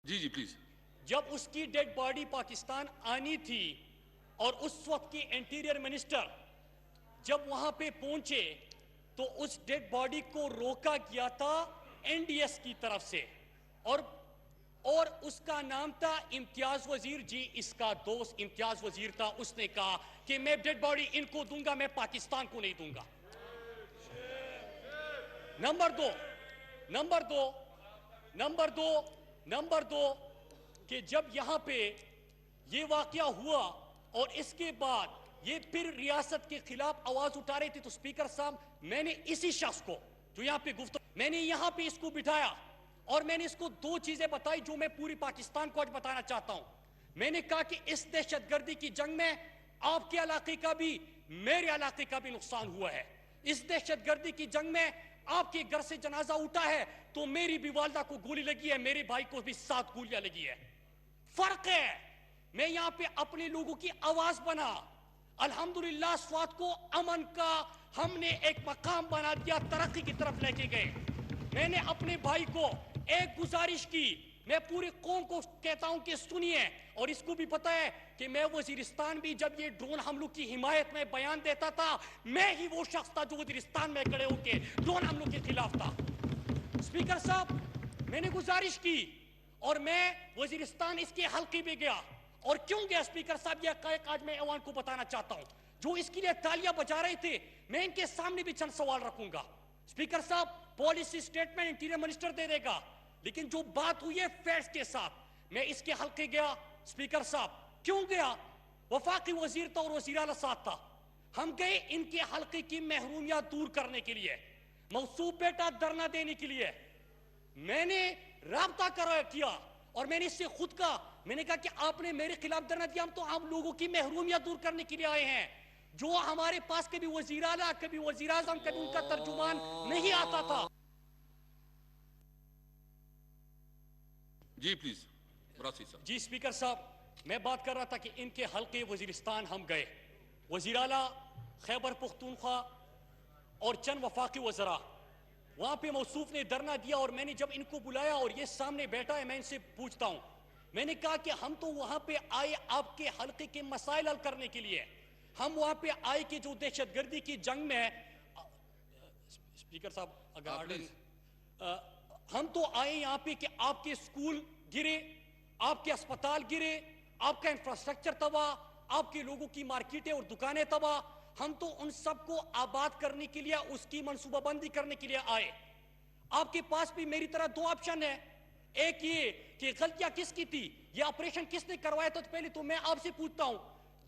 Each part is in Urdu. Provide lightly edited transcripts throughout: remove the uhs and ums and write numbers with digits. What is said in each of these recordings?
جی جی پلیز. جب اس کی ڈیڈ باڈی پاکستان آنی تھی اور اس وقت کی انٹیریئر منسٹر جب وہاں پہ پہنچے تو اس ڈیڈ باڈی کو روکا گیا تھا این ڈی ایس کی طرف سے اور اس کا نام تھا امتیاز وزیر. جی اس کا دوست امتیاز وزیر تھا. اس نے کہا کہ میں ڈیڈ باڈی ان کو دوں گا, میں پاکستان کو نہیں دوں گا. نمبر دو کہ جب یہاں پہ یہ واقعہ ہوا اور اس کے بعد یہ پھر ریاست کے خلاف آواز اٹھا رہی تھی, تو سپیکر صاحب میں نے اسی شخص کو جو یہاں پہ میں نے یہاں پہ اس کو بٹھایا اور میں نے اس کو دو چیزیں بتائی جو میں پوری پاکستان کو آج بتانا چاہتا ہوں. میں نے کہا کہ اس دہشت گردی کی جنگ میں آپ کے علاقے کا بھی میرے علاقے کا بھی نقصان ہوا ہے. اس دہشت گردی کی جنگ میں آپ کے گھر سے جنازہ اٹھا ہے تو میری بھی والدہ کو گولی لگی ہے, میرے بھائی کو بھی 7 گولیاں لگی ہے. فرق ہے, میں یہاں پہ اپنے لوگوں کی آواز بنا. الحمدللہ سوات کو امن کا ہم نے ایک مقام بنا دیا, ترقی کی طرف لے کے گئے. میں نے اپنے بھائی کو ایک گزارش کی, میں پوری قوم کو کہتا ہوں کہ سنیے, اور اس کو بھی پتا ہے کہ میں وزیرستان بھی جب یہ ڈرون حملوں کی حمایت میں بیان دیتا تھا, میں ہی وہ شخص تھا جو وزیرستان میں کھڑے ہو کے ڈرون حملوں کے خلاف تھا. سپیکر صاحب میں نے گزارش کی اور میں وزیرستان اس کے حلقے پہ گیا. اور کیوں گیا سپیکر صاحب, یہ حقائق آج میں ایوان کو بتانا چاہتا ہوں. جو اس کے لیے تالیاں بجا رہے تھے, میں ان کے سامنے بھی چند سوال رکھوں گا. سپیکر صاحب پالیسی سٹیٹمنٹ انٹیریئر منسٹر دے دے گا, لیکن جو بات ہوئی ہے فیکٹس کے ساتھ. میں اس کے حلقے گیا. سپیکر صاحب کیوں گیا؟ وفاقی وزیر تھا اور وزیر اعلیٰ ساتھ تھا. ہم گئے ان کے حلقے کی محرومیات دور کرنے کے لیے, موصوف بیٹا دھرنا دینے کے لیے. میں نے رابطہ کیا اور میں نے اس سے خود کہا, میں نے کہا کہ آپ نے میرے خلاف دھرنا دیا, ہم تو عام لوگوں کی محرومیات دور کرنے کے لیے آئے ہیں. جو ہمارے پاس کبھی وزیر اعلیٰ, کبھی وزیر اعظم, کبھی ان کا ترجمان نہیں آتا تھا. جی پلیز براسی صاحب. جی سپیکر صاحب میں بات کر رہا تھا کہ ان کے حلقے وزیرستان ہم گئے. وزیر اعلیٰ خیبر پختونخوا اور چند وفاقی وزراء وہاں پہ موصوف نے دھرنا دیا, اور میں نے جب ان کو بلایا اور یہ سامنے بیٹھا ہے, میں ان سے پوچھتا ہوں, میں نے کہا کہ ہم تو وہاں پہ آئے آپ کے حلقے کے مسائل حل کرنے کے لیے. ہم وہاں پہ آئے کہ جو دہشت گردی کی جنگ میں سپیکر صاحب اگر ہم تو آئے یہاں پہ کہ آپ کے سکول گرے, آپ کے اسپتال گرے, آپ کا انفراسٹرکچر تباہ, آپ کے لوگوں کی مارکیٹیں اور دکانیں تباہ. ہم تو ان سب کو آباد کرنے کے لیے, اس کی منصوبہ بندی کرنے کے لیے آئے. آپ کے پاس بھی میری طرح 2 آپشن ہے. ایک یہ کہ غلطیاں کس کی تھی, یہ آپریشن کس نے کروایا تھا. تو پہلے تو میں آپ سے پوچھتا ہوں,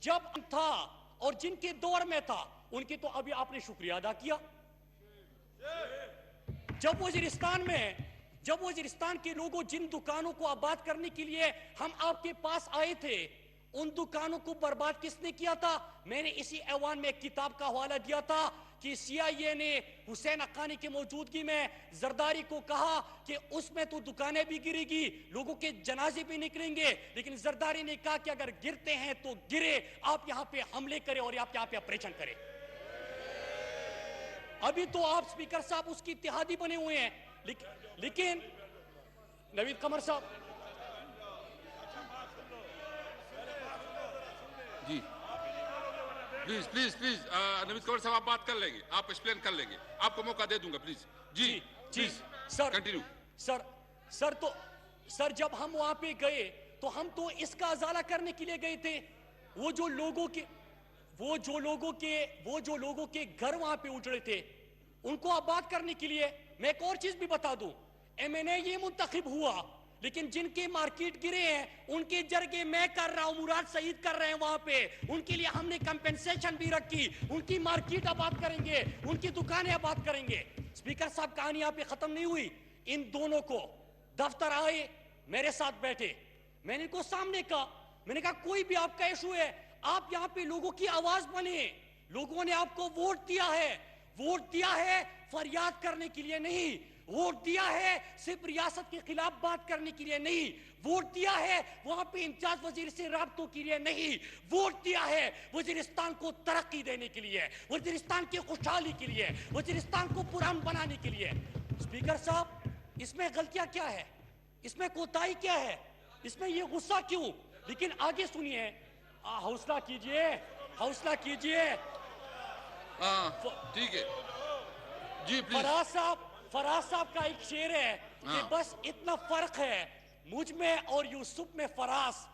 جب تھا اور جن کے دور میں تھا ان کے تو ابھی آپ نے شکریہ ادا کیا. جب وزیرستان کے لوگوں جن دکانوں کو آباد کرنے کے لیے ہم آپ کے پاس آئے تھے, ان دکانوں کو برباد کس نے کیا تھا؟ میں نے اسی ایوان میں ایک کتاب کا حوالہ دیا تھا کہ CIA نے حسین حقانی کی موجودگی میں زرداری کو کہا کہ اس میں تو دکانیں بھی گرے گی, لوگوں کے جنازے بھی نکلیں گے, لیکن زرداری نے کہا کہ اگر گرتے ہیں تو گرے, آپ یہاں پہ حملے کریں اور آپ یہاں پہ آپریشن کریں. ابھی تو آپ سپیکر صاحب اس کی اتحادی بنے ہوئے ہیں, لیکن نوید قمر صاحب جی پلیز پلیز پلیز نوید قمر صاحب آپ بات کر لیں گے, آپ ایکسپلین کر لیں گے, آپ کو موقع دے دوں گا پلیز. جی پلیز سر کنٹینیو. سر جب ہم وہاں پہ گئے تو ہم تو اس کا ازالہ کرنے کے لیے گئے تھے. وہ جو لوگوں کے گھر وہاں پہ اجڑے تھے ان کو آباد کرنے کے لیے. میں ایک اور چیز بھی بتا دوں, MNA یہ منتخب ہوا, لیکن جن کے مارکیٹ گرے ہیں ان کے جرگے میں کر رہا ہوں, مراد سعید کر رہے ہیں وہاں پہ. ان کے لیے ہم نے کمپنسیشن بھی رکھی, ان کی مارکیٹ آباد کریں گے, ان کی دکانیں آباد کریں گے. سپیکر صاحب کہانی یہاں پہ ختم نہیں ہوئی. ان دونوں کو دفتر آئے, میرے ساتھ بیٹھے, میں نے ان کو سامنے کہا, میں نے کہا کوئی بھی آپ کا ایشو ہے آپ یہاں پہ لوگوں کی آواز بنے. لوگوں نے آپ کو ووٹ دیا ہے فریاد کرنے کے لیے نہیں, ووٹ دیا ہے صرف ریاست کے خلاف بات کرنے کے لیے نہیں, ووٹ دیا ہے وہاں پہ امتیاز وزیر سے رابطوں کے لیے نہیں, ووٹ دیا ہے وزیرستان کو ترقی دینے کے لیے, وزیرستان کی خوشحالی کے لیے, وزیرستان کو پرامن بنانے کے لیے. سپیکر صاحب اس میں غلطیاں کیا ہے, اس میں کوتاہی کیا ہے؟ اس میں یہ غصہ کیوں؟ لیکن آگے سنیے، حوصلہ کیجئے، حوصلہ کیجئے. ہاں ٹھیک ہے جی پلیز. فراز صاحب کا ایک شعر ہے کہ بس اتنا فرق ہے مجھ میں اور یوسف میں فراز،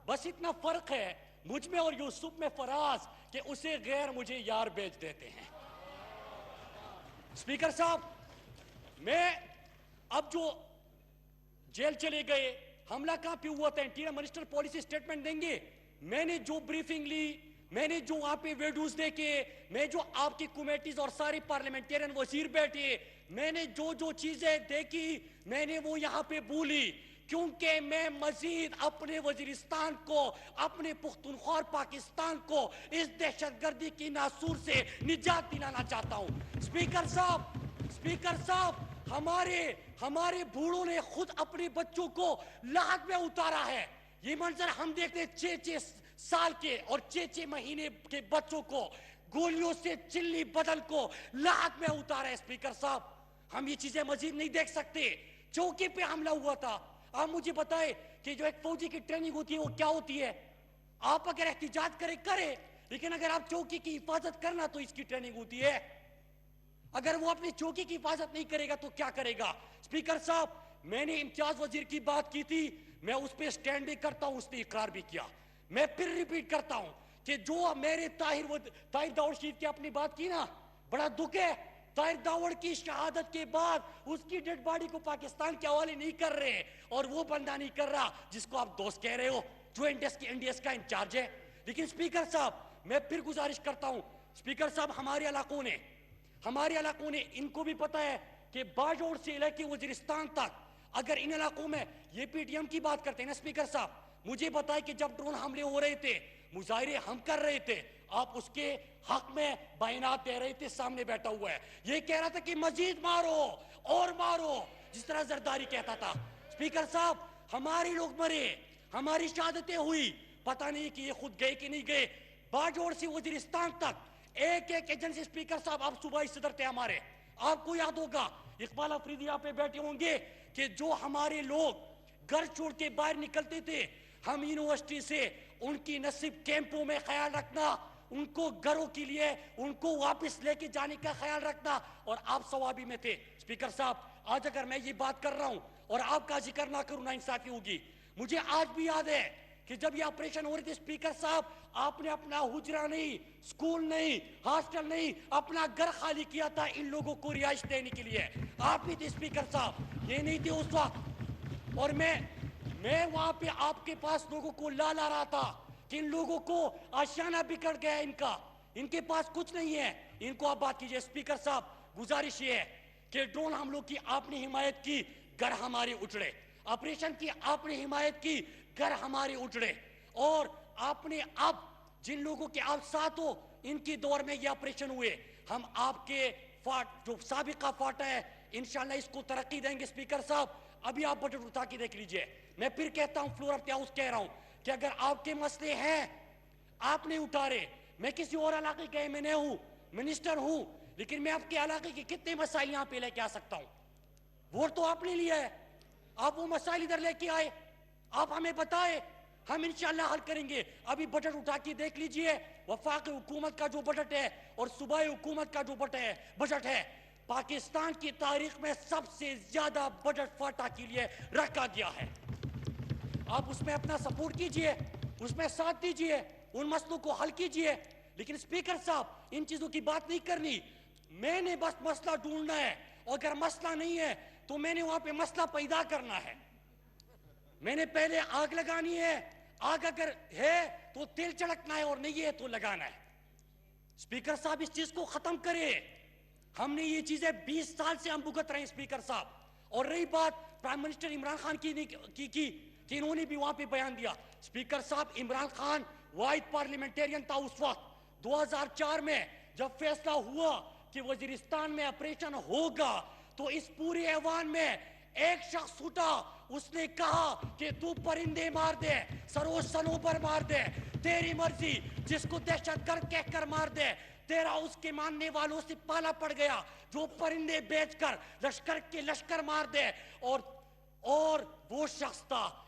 بس اتنا فرق ہے مجھ میں اور یوسف میں فراز کہ اسے غیر مجھے یار بیچ دیتے ہیں. اسپیکر صاحب، میں اب جو جیل چلے گئے، حملہ کہاں پہ ہوا تھا، انٹیریئر منسٹر پالیسی سٹیٹمنٹ دیں گے. میں نے جو بریفنگ لی، میں نے جو وہاں پہ ویڈیوز دیکھے، میں جو آپ کی کمیٹیز اور سارے پارلیمنٹیرین وزیر بیٹھے، میں نے جو چیزیں دیکھی میں نے وہ یہاں پہ بولی، کیونکہ میں مزید اپنے وزیرستان کو، اپنے پختونخوا پاکستان کو اس دہشت گردی کی ناسور سے نجات دلانا چاہتا ہوں. اسپیکر صاحب، ہمارے بوڑھوں نے خود اپنے بچوں کو لاحق میں اتارا ہے. یہ منظر ہم دیکھتے 6 سال کے اور 6 مہینے کے بچوں کو گولیوں سے چلی بدن کو لاحق میں اتارا ہے. اسپیکر صاحب، ہم یہ چیزیں مزید نہیں دیکھ سکتے. چوکی پہ حملہ ہوا تھا. آپ مجھے بتائے کہ جو ایک فوجی کی ٹریننگ ہوتی ہے وہ کیا ہوتی ہے؟ آپ اگر احتجاج کرے، لیکن اگر آپ چوکی کی حفاظت کرنا تو اس کی ٹریننگ ہوتی ہے. اگر وہ اپنی چوکی کی حفاظت نہیں کرے گا تو کیا کرے گا؟ اسپیکر صاحب، میں نے امتیاز وزیر کی بات کی تھی، میں اس پہ سٹینڈ بھی کرتا ہوں، اس نے اقرار بھی کیا. میں پھر ریپیٹ کرتا ہوں کہ جو میرے طاہر داؤڑ شریف کی اپنی بات کی نا، بڑا دکھ ہے. طاہر داؤڑ کی شہادت کے بعد اس کی ڈیڈ باڈی کو پاکستان کے حوالے نہیں کر رہے، اور وہ بندہ نہیں کر رہا جس کو آپ دوست کہہ رہے ہو، جو NDS کا انچارج ہے. لیکن اسپیکر صاحب، میں پھر گزارش کرتا ہوں، اسپیکر صاحب، ہمارے علاقوں نے ان کو بھی پتا ہے کہ باجوڑ سے لے کے وزیرستان تک، اگر ان علاقوں میں یہ پی ٹی ایم کی بات کرتے ہیں نا اسپیکر صاحب، مجھے بتائے کہ جب ڈرون حملے ہو رہے تھے، مظاہرے ہم کر رہے تھے، آپ اس کے حق میں بیانات دے رہے تھے. سامنے بیٹھا ہوا ہے، یہ کہہ رہا تھا کہ مزید مارو اور مارو، جس طرح زرداری کہتا تھا. اسپیکر صاحب، ہمارے لوگ مرے، ہماری شہادتیں ہوئی، پتہ نہیں کہ یہ خود گئے کہ نہیں گئے. باجوڑ سے وزیرستان تک ایک ایجنسی. اسپیکر صاحب، آپ صوبائی صدر تھے ہمارے، آپ کو یاد ہوگا، اقبال افریدی یہاں پہ بیٹھے ہوں گے، کہ جو ہمارے لوگ گھر چھوڑ کے باہر نکلتے تھے، ہم یونیورسٹی سے ان کی نصیب کیمپوں میں خیال رکھنا، ان کو گھروں کے لیے ان کو واپس لے کے جانے کا خیال رکھنا، اور آپ ثوابی میں تھے. اسپیکر صاحب، آج اگر میں یہ بات کر رہا ہوں اور آپ کا ذکر نہ کروں، نا انصافی ہوگی. مجھے آج بھی یاد ہے کہ جب یہ آپریشن ہو رہے تھے اسپیکر صاحب، آپ نے اپنا حجرہ نہیں، سکول نہیں، ہاسٹل نہیں، اپنا گھر خالی کیا تھا ان لوگوں کو رہائش دینے کے لیے. آپ بھی تھے اسپیکر صاحب، یہ نہیں تھے اس وقت. اور میں وہاں پہ آپ کے پاس لوگوں کو لا رہا تھا کہ ان لوگوں کو آشیانہ بگڑ گیا، ان کے پاس کچھ نہیں ہے، ان کو آپ بات کیجئے. اسپیکر صاحب، گزارش یہ ہے کہ ڈرون حملوں کی آپ نے حمایت کی، گھر ہمارے اجڑے. آپریشن کی آپ نے حمایت کی، گھر ہمارے اجڑے. اور آپ نے اب جن لوگوں کے آپ ساتھ ہو، ان کی دور میں یہ آپریشن ہوئے. ہم آپ کے جو سابقہ فاٹا ہے، انشاءاللہ اس کو ترقی دیں گے. اسپیکر صاحب، ابھی آپ بجٹ اٹھا کے دیکھ لیجئے. میں پھر کہتا ہوں، فلور آف دی ہاؤس کہہ رہا ہوں کہ اگر آپ کے مسئلے ہیں، آپ نہیں اٹھا رہے. میں کسی اور علاقے کا MNA ہوں، منسٹر ہوں، لیکن میں آپ کے علاقے کے کتنے مسائل یہاں پہ لے کے آ سکتا ہوں. ووٹ تو آپ نے لیا ہے، آپ وہ مسائل ادھر لے کے آئے، آپ ہمیں بتائے، ہم انشاءاللہ حل کریں گے. ابھی بجٹ اٹھا کے دیکھ لیجئے، وفاقی حکومت کا جو بجٹ ہے اور صوبائی حکومت کا جو بجٹ ہے، پاکستان کی تاریخ میں سب سے زیادہ بجٹ فاٹا کے لیے رکھا گیا ہے. آپ اس میں اپنا سپورٹ کیجئے، اس میں ساتھ دیجئے، ان مسئلوں کو حل کیجئے. لیکن اسپیکر صاحب، ان چیزوں کی بات نہیں کرنی. میں نے بس مسئلہ ڈھونڈنا ہے، اور اگر مسئلہ نہیں ہے تو میں نے وہاں پہ مسئلہ پیدا کرنا ہے. میں نے پہلے آگ لگانی ہے، آگ اگر ہے تو تیل چڑکنا ہے، اور نہیں ہے تو لگانا ہے. اسپیکر صاحب، اس چیز کو ختم کرے. ہم نے یہ چیزیں 20 سال سے ہم بھگت رہے ہیں اسپیکر صاحب. اور رہی بات پرائم منسٹر عمران خان کی کہ انہوں نے بھی وہاں پہ بیان دیا. اسپیکر صاحب، عمران خان واحد پارلیمنٹیرین تھا اس وقت. 2004 میں جب فیصلہ ہوا کہ وزیرستان میں آپریشن ہوگا، تو اس پورے ایوان میں ایک شخص اٹھا، اس نے کہا کہ تو پرندے مار دے، سروج سنوبر مار دے، تیری مرضی، جس کو دہشت گرد کہہ کر مار دے. تیرا اس کے ماننے والوں سے پالا پڑ گیا، جو پرندے بیچ کر لشکر کے لشکر مار دے. اور وہ شخص تھا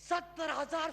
70,000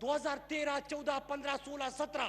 2013, 14, 15, 16, 17